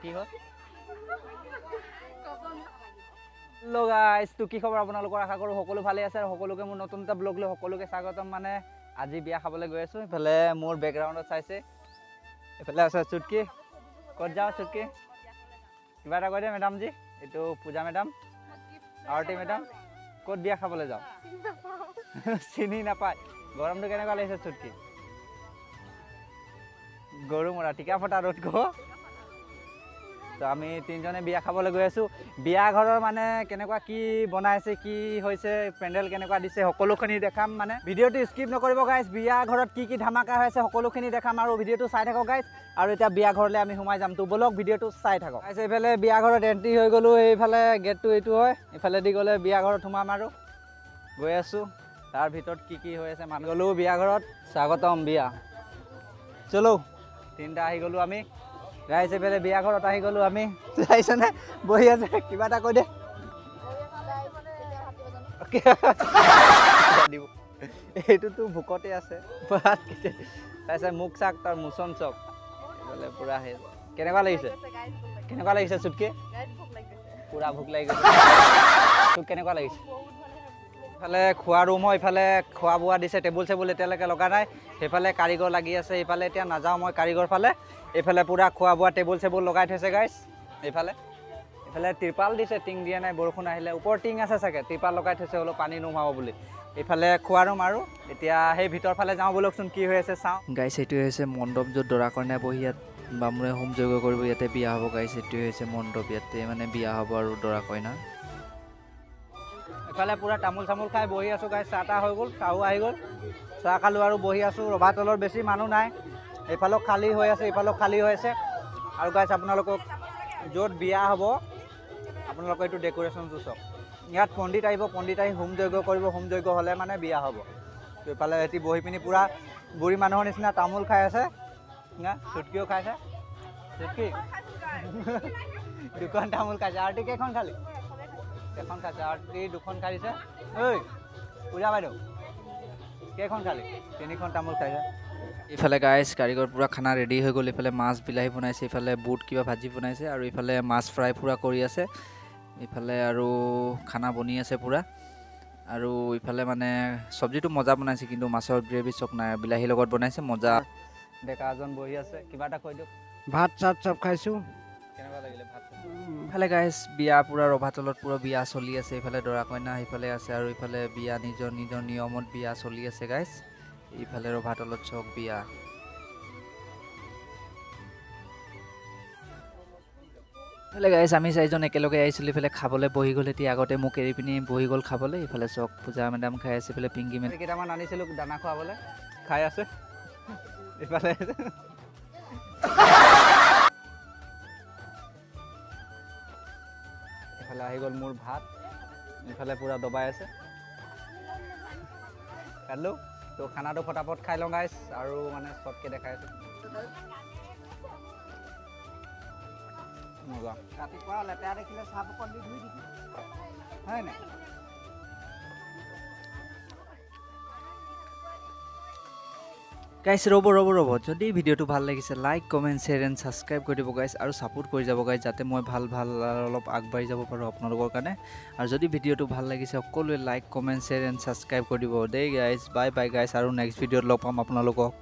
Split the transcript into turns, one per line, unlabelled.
কি হ'ল hello' guys তো কি খবৰ আপোনালোকৰ আশা কৰোঁ সকলো ভালে আছে আৰু সকলোকে মোৰ নতুন এটা ব্লগ লৈ সকলোকে স্বাগতম মানে আজি বিয়া খাবলৈ গৈ আছোঁ এইফালে মোৰ বেকগ্ৰাউণ্ডত চাইছে এইফালে আছে চুটকি ক'ত যাওঁ চুটকি কিবা এটা কৈ দে মেডামজি এইটো পূজা মেডাম আৰতি মেডাম ক'ত বিয়া খাবলৈ যাওঁ চিনি নাপায় গৰমটো কেনেকুৱা লাগিছে চুটকি গৰু মৰা টিকা ফটা ৰ'দ গ তো আমি তিনিজনে বিয়া খাবলৈ গৈ আছোঁ বিয়া ঘৰৰ মানে কেনেকুৱা কি বনাইছে কি হৈছে পেণ্ডেল কেনেকুৱা দিছে সকলোখিনি দেখাম মানে ভিডিঅ'টো স্কিপ নকৰিব গাইজ বিয়া ঘৰত কি কি ধামাকা হৈছে সকলোখিনি দেখাম আৰু ভিডিঅ'টো চাই থাকক গাইজ আৰু এতিয়া বিয়া ঘৰলৈ আমি সোমাই যাম তো বলক ভিডিঅ'টো চাই থাকক গাইজ এইফালে বিয়া ঘৰত এণ্ট্ৰি হৈ গ'লোঁ এইফালে গেটটো এইটো হয় এইফালে দি গ'লে বিয়া ঘৰত সোমাম আৰু গৈ আছোঁ তাৰ ভিতৰত কি কি হৈ আছে মানুহ গ'লোঁ বিয়া ঘৰত স্বাগতম বিয়া চলো তিনিটা আহি গ'লোঁ আমি গাইজ এইফালে বিয়া ঘৰত আহি গ'লোঁ আমি চাইছনে বহি আছে কিবা এটা কৈ দে এইটোতো ভোকতে আছে তাৰপিছত মুখ চাক তাৰ মোচন চক এইফালে পূৰা সেই কেনেকুৱা লাগিছে চুটকি পূৰা ভোক লাগি গৈছে তোক কেনেকুৱা লাগিছে এইফালে খোৱা ৰুম হয় এইফালে খোৱা বোৱা দিছে টেবুল চেবুল এতিয়ালৈকে লগা নাই সেইফালে কাৰিকৰ লাগি আছে এইফালে এতিয়া নাযাওঁ মই কাৰিকৰ ফালে এইফালে পূৰা খোৱা বোৱা টেবুল চেবুল লগাই থৈছে গাইজ এইফালে ত্ৰিপাল দিছে টিং দিয়া নাই বৰষুণ আহিলে ওপৰত টিং আছে চাগে ত্ৰিপাল লগাই থৈছে অলপ পানী নোমাব বুলি এইফালে খোৱা ৰুম আৰু এতিয়া সেই ভিতৰ ফালে যাওঁ বলকচোন কি হৈ আছে চাওঁ গাইজ এইটোৱে হৈছে মণ্ডপ য'ত দৰা কইনা বহি ইয়াত বামুণে হোম যজ্ঞ কৰিব ইয়াতে বিয়া হ'ব গাইজ এইটোৱে হৈছে মণ্ডপ ইয়াতে মানে বিয়া হ'ব আৰু দৰা কইনা এইফালে পূৰা তামোল চামোল খাই বহি আছোঁ গাইজ চাহ তাহ হৈ গ'ল চাহো আহি গ'ল চাহ খালোঁ আৰু বহি আছোঁ ৰভা তলত বেছি মানুহ নাই এইফালেও খালী হৈ আছে এইফালেও খালী হৈ আছে আৰু গাইজ আপোনালোকক য'ত বিয়া হ'ব আপোনালোকৰ এইটো ডেক'ৰেশ্যনটো চাওক ইয়াত পণ্ডিত আহিব পণ্ডিত আহি হোম যজ্ঞ কৰিব হোম যজ্ঞ হ'লে মানে বিয়া হ'ব এইফালে সিহঁতি বহি পিনি পূৰা বুঢ়ী মানুহৰ নিচিনা তামোল খাই আছে চুটকিও খাইছে চুটকি দুখন তামোল খাইছে আৰতি কেইখন খালি এখন খাইছে আৰতি দুখন খাইছে ঐ পূজা বাইদেউ কেইখন খালি তিনিখন তামোল খাইছে এইফালে গাইজ কাৰিকৰ পূৰা খানা ৰেডি হৈ গ'ল এইফালে মাছ বিলাহী বনাইছে এইফালে বুট কিবা ভাজি বনাইছে আৰু এইফালে মাছ ফ্ৰাই পূৰা কৰি আছে এইফালে আৰু খানা বনি আছে পূৰা আৰু ইফালে মানে চব্জিটো মজা বনাইছে কিন্তু মাছৰ গ্ৰেভি চক নাই বিলাহীৰ লগত বনাইছে মজা ডেকা এজন বহি আছে কিবা এটা কৈ দিয়ক
ভাত চাত চব খাইছোঁ
কেনেকুৱা লাগিলে ভাত
ইফালে গাইজ বিয়া পূৰা ৰভাতলত পূৰা বিয়া চলি আছে এইফালে দৰা কইনা সেইফালে আছে আৰু ইফালে বিয়া নিজৰ নিজৰ নিয়মত বিয়া চলি আছে গাইজ ইফালে ৰভাতলত চক বিয়া ইফালে গাইজ আমি চাৰিজন একেলগে আহিছিলোঁ ইফালে খাবলৈ বহি গ'ল এতিয়া আগতে মোক এৰি পিনি বহি গ'ল খাবলৈ ইফালে চক পূজা মেডাম খাই আছে ইফালে পিংকি মেডাম
কেইটামান আনিছিলোঁ দানা খুৱাবলৈ খাই আছে ইফালে এইফালে আহি গ'ল মোৰ ভাত এইফালে পূৰা দবাই আছে কাটলোঁ তো খানাটো ফটাফট খাই লওঁ গাইজ আৰু মানে চটকৈ দেখাই আছোঁ মজা
ৰাতিপুৱা লেতেৰা দেখিলে চাহ অকণ দি ধুই দিবি
হয় নাই
গাইজ ৰ'ব যদি ভিডিঅ'টো ভাল লাগিছে like comment share and subscribe কৰি দিব গাইজ আৰু ছাপোৰ্ট কৰি যাব গাইজ যাতে মই ভাল অলপ আগবাঢ়ি যাব পাৰোঁ আপোনালোকৰ কাৰণে আৰু যদি ভিডিঅ'টো ভাল লাগিছে সকলোৱে like comment share and subscribe কৰি দিব দেই গাইজ বাই বাই গাইজ আৰু নেক্সট ভিডিঅ'ত লগ পাম আপোনালোকক